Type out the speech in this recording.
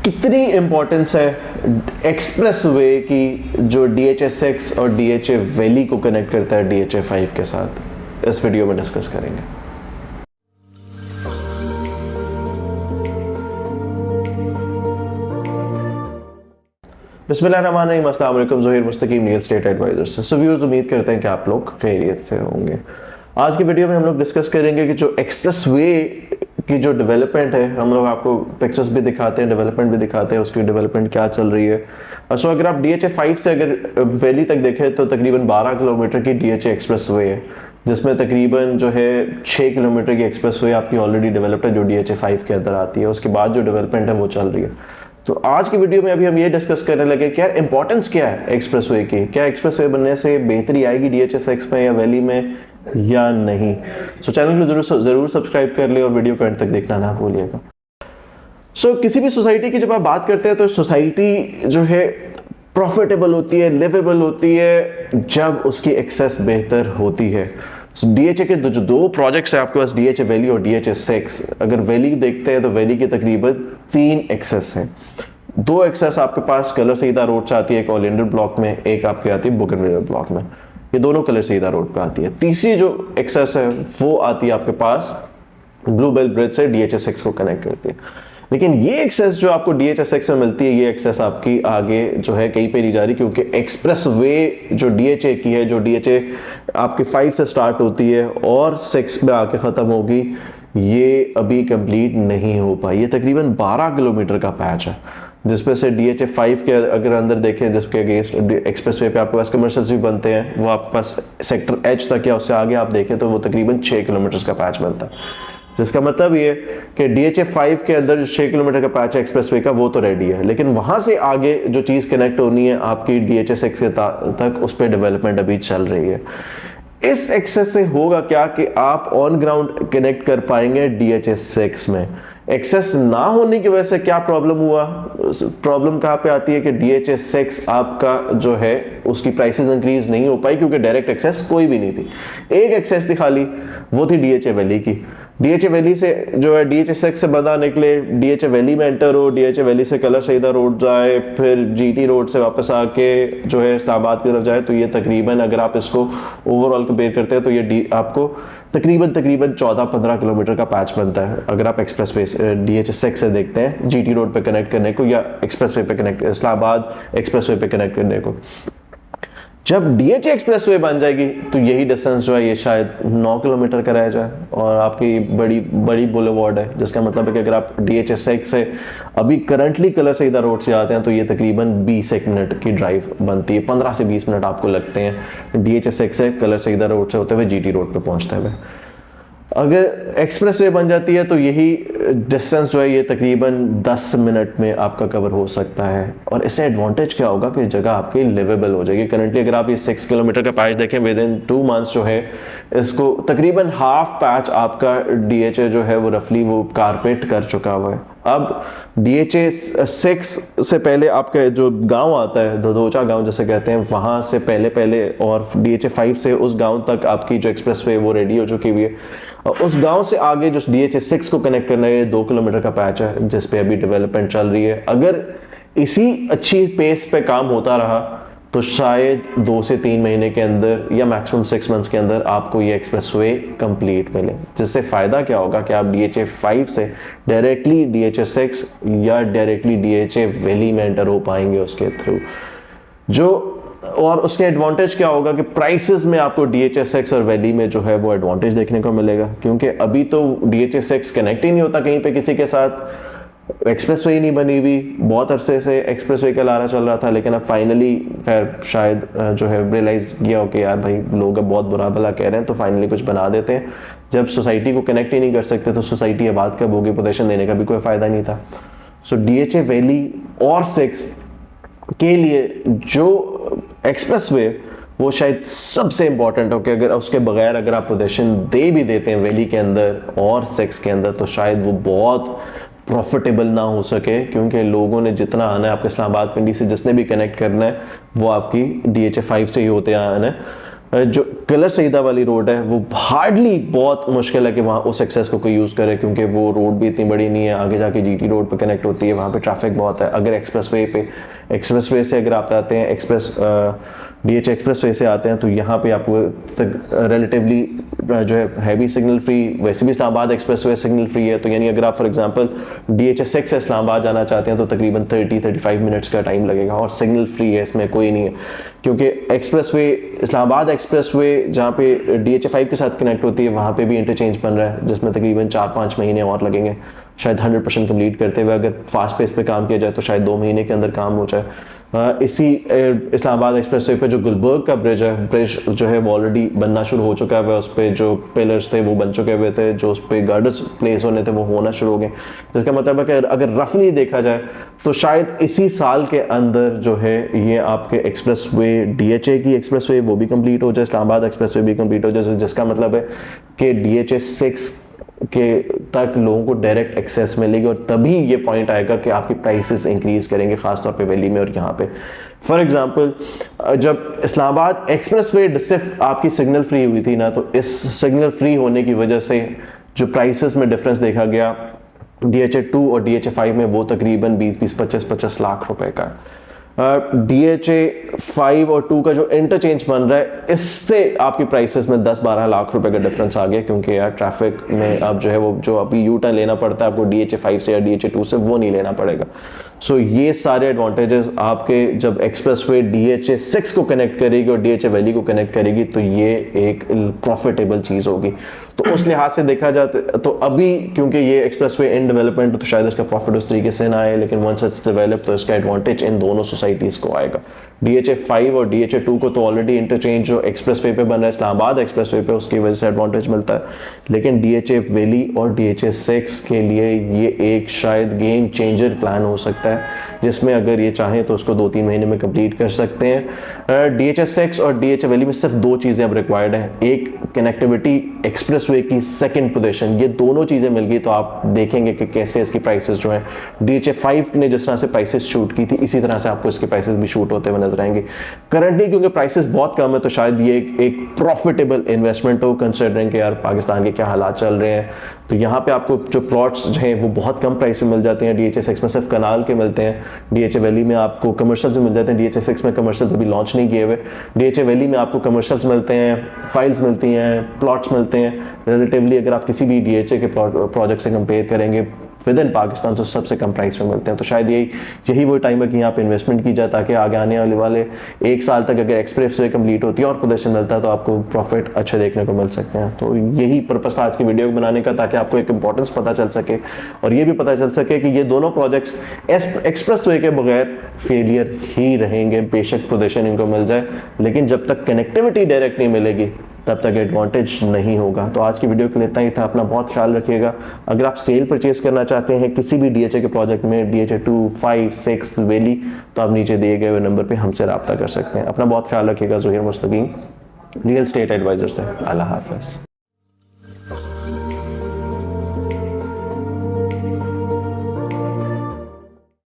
कितनी इंपॉर्टेंस है express way की जो DHA6 और DHA वैली को कनेक्ट करता है DHA5 के साथ, इस वीडियो में डिस्कस करेंगे। बिस्मिल्लाहिर्रहमानिर्रहीम, अस्सलाम वालेकुम, ज़ोहिर मुस्तकीम रियल एस्टेट एडवाइजर से। सो व्यूअर्स, उम्मीद करते हैं कि आप लोग खैरियत से होंगे। आज की वीडियो में हम लोग डिस्कस करेंगे कि जो एक्सप्रेस वे की जो डेवलपमेंट है, हम लोग आपको पिक्चर्स भी दिखाते हैं, डेवलपमेंट भी दिखाते हैं, उसकी डेवलपमेंट क्या चल रही है। सो अगर आप DHA5 से अगर वैली तक देखें तो तकरीबन 12 किलोमीटर की DHA एक्सप्रेस वे है, जिसमें तकरीबन जो है 6 किलोमीटर की एक्सप्रेस वे आपकी ऑलरेडी डेवलप्ड है जो DHA5 के अंदर आती है। उसके बाद जो डेवलपमेंट है वो चल रही है। तो आज की वीडियो में अभी हम ये डिस्कस करने लगे कि यार इंपॉर्टेंस क्या है एक्सप्रेसवे की, क्या एक्सप्रेसवे बनने से बेहतरी आएगी DHA6 में या वैली में या नहीं। सो चैनल को जरूर सब्सक्राइब कर ले और वीडियो को एंड तक देखना ना भूलिएगा। सो किसी भी सोसाइटी की जब आप बात करते हैं तो सोसाइटी जो है प्रॉफिटेबल होती है, लिवेबल होती है जब उसकी एक्सेस बेहतर होती है। DHA के जो दो प्रोजेक्ट्स हैं आपके पास, DHA वैली और DHA6। अगर वैली देखते हैं तो वैली के तकरीबन 3 एक्सेस हैं। 2 एक्सेस आपके पास कलर सीधा रोड से आती है, एक ओलियंडर ब्लॉक में, एक आपके आती है बोगनविलिया ब्लॉक में। ये दोनों कलर सीधा रोड पे आती है। तीसरी जो एक्सेस है वो आती है आपके पास ब्लूबेल ब्रिज से DHA6 को कनेक्ट करती है। लेकिन ये एक्सेस जो आपको DHA6 में मिलती है, ये एक्सेस आपकी आगे जो है कहीं पे नहीं जा रही, क्योंकि एक्सप्रेस वे जो DHA की है, जो DHA आपकी 5 से स्टार्ट होती है और 6 में आके ख़त्म होगी, ये अभी कंप्लीट नहीं हो पाई। ये तकरीबन 12 किलोमीटर का पैच है, जिसपे से DHA5 के अगर अंदर देखें, जिसके अगेंस्ट एक्सप्रेस वे पे आपके पास कमर्शियल्स भी बनते हैं, वो आपके पास सेक्टर H तक या उससे आगे आप देखें तो वो तकरीबन 6 किलोमीटर का पैच बनता है। जिसका मतलब ये कि DHA5 के अंदर जो 6 किलोमीटर का पैच है एक्सप्रेसवे का, वो तो रेडी है, लेकिन वहां से आगे जो चीज कनेक्ट होनी है आपकी DHA6 तक, उस पर डेवलपमेंट अभी चल रही है। इस एक्सेस से होगा क्या कि आप ऑन ग्राउंड कनेक्ट कर पाएंगे DHA6 में। एक्सेस ना होने की वजह से क्या प्रॉब्लम हुआ, प्रॉब्लम कहाँ पे आती है कि DHA6 आपका जो है उसकी प्राइसेस इंक्रीज नहीं हो पाई, क्योंकि डायरेक्ट एक्सेस कोई भी नहीं थी। एक एक्सेस थी खाली, वो थी DHA वैली की। DHA वैली से जो है DHA6 से बंदा निकले, DHA वैली में एंटर हो, DHA वैली से कलर सीधा रोड जाए, फिर GT रोड से वापस आके जो है इस्लामाबाद की तरफ जाए, तो ये तकरीबन अगर आप इसको ओवरऑल कंपेयर करते हैं तो ये आपको तकरीबन 14-15 किलोमीटर का पैच बनता है। अगर आप एक्सप्रेस वे DHA6 से देखते हैं GT रोड पे कनेक्ट करने को या एक्सप्रेस वे पे कनेक्ट, इस्लामाबाद एक्सप्रेस वे पे कनेक्ट करने को। जब DHA एक्सप्रेसवे बन जाएगी तो यही डिस्टेंस जो है ये शायद 9 किलोमीटर का रह जाए, और आपकी बड़ी बुलेवार्ड है, जिसका मतलब है कि अगर आप DHA6 से अभी करंटली कलर से इधर रोड से आते हैं तो ये तकरीबन 20 मिनट की ड्राइव बनती है। 15 से 20 मिनट आपको लगते हैं DHA6 से कलर से इधर रोड से होते हुए GT रोड पे पहुंचते हुए। अगर एक्सप्रेसवे बन जाती है तो यही डिस्टेंस जो है ये तकरीबन 10 मिनट में आपका कवर हो सकता है। और इससे एडवांटेज क्या होगा कि जगह आपकी लिवेबल हो जाएगी। करंटली अगर आप ये 6 किलोमीटर का पैच देखें, विद इन 2 मंथ्स जो है इसको तकरीबन हाफ पैच आपका DHA जो है वो रफली वो कारपेट कर चुका हुआ है। अब DHA6 से पहले आपका जो गांव आता है, ददोचा गांव जैसे कहते हैं, वहां से पहले और DHA5 से उस गांव तक आपकी जो एक्सप्रेसवे वो रेडी हो चुकी हुई है। और उस गांव से आगे जो DHA6 को कनेक्ट करना है, 2 किलोमीटर का पैच है जिस पे अभी डेवलपमेंट चल रही है। अगर इसी अच्छी पेस पे काम होता रहा तो शायद 2 से 3 महीने के अंदर या मैक्सिमम 6 मंथ्स के अंदर आपको ये एक्सप्रेसवे कंप्लीट मिले। जिससे फायदा क्या होगा कि आप DHA5 से डायरेक्टली DHA6 या डायरेक्टली DHA वैली में एंटर हो पाएंगे उसके थ्रू। और उसके एडवांटेज क्या होगा कि प्राइसेस में आपको DHA6 और वैली में जो है वो एडवांटेज देखने को मिलेगा, क्योंकि अभी तो DHA6 कनेक्ट ही नहीं होता कहीं पे किसी के साथ, एक्सप्रेसवे ही नहीं बनी हुई। बहुत अरसे से एक्सप्रेसवे का लारा चल रहा था, लेकिन अब फाइनली खैर शायद जो है रियलाइज किया हो कि यार भाई लोग अब बहुत बुरा भला कह रहे हैं, तो फाइनली कुछ बना देते हैं। जब सोसाइटी को कनेक्ट ही नहीं कर सकते तो सोसाइटी आबाद कब होगी, पोजीशन देने का भी कोई फायदा नहीं था। सो DHA वैली और 6 के लिए जो एक्सप्रेसवे वो शायद सबसे इंपॉर्टेंट हो कि अगर उसके बगैर अगर आप पोजीशन दे भी देते हैं वैली के अंदर और 6 के अंदर तो शायद वो बहुत प्रॉफिटेबल ना हो सके, क्योंकि लोगों ने जितना आना है आपके इस्लामाबाद पिंडी से, जिसने भी कनेक्ट करना है वो आपकी DHA5 से ही होते आना है। जो कलर सईदा वाली रोड है वो हार्डली बहुत मुश्किल है कि वहाँ उस एक्सेस को कोई यूज़ करे, क्योंकि वो रोड भी इतनी बड़ी नहीं है, आगे जाके जीटी रोड पे कनेक्ट होती है, वहाँ पे ट्रैफिक बहुत है। अगर एक्सप्रेसवे से अगर आप आते हैं DH एक्सप्रेसवे से आते हैं तो यहाँ पे आपको रिलेटिवली जो है हैवी सिग्नल फ्री, वैसे भी इस्लामाबाद एक्सप्रेसवे सिग्नल फ्री है, तो यानी अगर आप फॉर एग्जांपल DH6 से इस्लामाबाद जाना चाहते हैं तो तकरीबन 30-35 मिनट्स का टाइम लगेगा, और सिग्नल फ्री है, इसमें कोई नहीं है, क्योंकि एक्सप्रेसवे इस्लामाबाद एक्सप्रेसवे जहाँ पे DH5 के साथ कनेक्ट होती है वहाँ पे भी इंटरचेंज बन रहा है, जिसमें तकरीबन 4-5 महीने और लगेंगे शायद 100% कंप्लीट करते हुए। अगर फास्ट पेस पे काम किया जाए तो शायद 2 महीने के अंदर काम हो जाए। इसी इस्लामाबाद एक्सप्रेसवे पे जो गुलबर्ग का ब्रिज है, ब्रिज जो है वो ऑलरेडी बनना शुरू हो चुका है, उस पर जो पिलर्स थे वो बन चुके हुए थे, जो उस पर गार्डर्स प्लेस होने थे वो होना शुरू हो गए, जिसका मतलब है कि अगर रफली देखा जाए तो शायद इसी साल के अंदर जो है ये आपके एक्सप्रेसवे DHA की एक्सप्रेसवे वो भी कंप्लीट हो जाए, इस्लामाबाद एक्सप्रेसवे भी कंप्लीट हो जाए, जिसका मतलब है कि DH6 के तक लोगों को डायरेक्ट एक्सेस मिलेगी, और तभी ये पॉइंट आएगा कि आपकी प्राइसेस इंक्रीज करेंगे, खासतौर पे वैली में और यहाँ पे। फॉर एग्जांपल जब इस्लामाबाद एक्सप्रेसवे सिर्फ आपकी सिग्नल फ्री हुई थी ना, तो इस सिग्नल फ्री होने की वजह से जो प्राइसेस में डिफरेंस देखा गया DHA2 और DHA5 में, वो तकरीबन 20-25 लाख रुपए का। DHA5 और 2 का जो इंटरचेंज बन रहा है, इससे आपकी प्राइसेस में 10-12 लाख रुपए का डिफरेंस आ गया, क्योंकि यार ट्रैफिक में अब जो है वो जो अभी U-टर्न लेना पड़ता है आपको DHA5 से या DHA2 से, वो नहीं लेना पड़ेगा। सो ये सारे एडवांटेजेस आपके जब एक्सप्रेसवे DHA6 को कनेक्ट करेगी और DHA वैली को कनेक्ट करेगी तो ये एक प्रॉफिटेबल चीज़ होगी। तो उस लिहाज से देखा जाए तो अभी क्योंकि ये एक्सप्रेसवे इन डेवलपमेंट तो शायद इसका प्रॉफिट उस तरीके से ना आए, लेकिन वंस इट्स डेवलप तो इसका एडवांटेज इन दोनों सोसाइटीज़ को आएगा। DHA5 और DHA2 को तो ऑलरेडी इंटरचेंज जो एक्सप्रेसवे पे बन रहा है इस्लामाबाद एक्सप्रेसवे पे, उसकी वजह से एडवांटेज मिलता है, लेकिन DHA वैली और DHA6 के लिए ये एक शायद गेम चेंजर प्लान हो सकता है, जिसमें अगर ये चाहें तो उसको 2-3 महीने में कंप्लीट कर सकते हैं। DHA6 और DHA वैली में सिर्फ 2 चीज़ें अब रिक्वायर्ड हैं, एक कनेक्टिविटी, एक्सप्रेसवे की सेकंड पोजीशन, ये दोनों चीज़ें मिल गई तो आप देखेंगे कि कैसे इसकी प्राइसेस जो हैं DHA5 ने जिस तरह से प्राइसेस शूट की थी इसी तरह से आपको इसके प्राइसेस भी शूट होते हुए नजर आएंगे। करंटली क्योंकि प्राइसेस बहुत कम है तो शायद ये एक प्रॉफिटेबल इन्वेस्टमेंट हो, कंसिडरिंग कि यार पाकिस्तान के क्या हालात चल रहे हैं। तो यहाँ पे आपको जो प्लॉट्स हैं वो बहुत कम प्राइस में मिल जाते हैं, DHA6 में सिर्फ कनाल के मिलते हैं, DHA वैली में आपको कमर्शियल्स मिल जाते हैं, DHA6 में कमर्शियल्स अभी लॉन्च नहीं किए हुए, DHA वैली में आपको कमर्शियल्स मिलते हैं, फाइल्स मिलती हैं, प्लॉट्स मिलते हैं। रिलेटिवली अगर आप किसी भी DHA के प्रोजेक्ट से कंपेयर करेंगे विद इन पाकिस्तान तो सबसे कम प्राइस में मिलते हैं। तो शायद यही वो टाइम है कि यहाँ पे इन्वेस्टमेंट की जाए, ताकि आगे आने वाले 1 साल तक अगर एक्सप्रेसवे कंप्लीट होती है और पोजीशन मिलता है तो आपको प्रॉफिट अच्छे देखने को मिल सकते हैं। तो यही पर्पस था आज की वीडियो बनाने का, ताकि आपको एक इंपॉर्टेंस पता चल सके और ये भी पता चल सके कि ये दोनों प्रोजेक्ट्स एक्सप्रेसवे के बगैर फेलियर ही रहेंगे। बेशक पोजीशन इनको मिल जाए, लेकिन जब तक कनेक्टिविटी डायरेक्ट नहीं मिलेगी तब तक एडवांटेज नहीं होगा। तो आज की वीडियो के लिए इतना ही था, अपना बहुत ख्याल रखिएगा। अगर आप सेल परचेज करना चाहते हैं किसी भी DHA के प्रोजेक्ट में, DHA2, 5, 6 वैली, तो आप नीचे दिए गए हुए नंबर पे हमसे रब्ता कर सकते हैं। अपना बहुत ख्याल रखिएगा। ज़ोहैर मुस्तकीम, रियल एस्टेट एडवाइजर से। अल्लाह हाफ़िज़।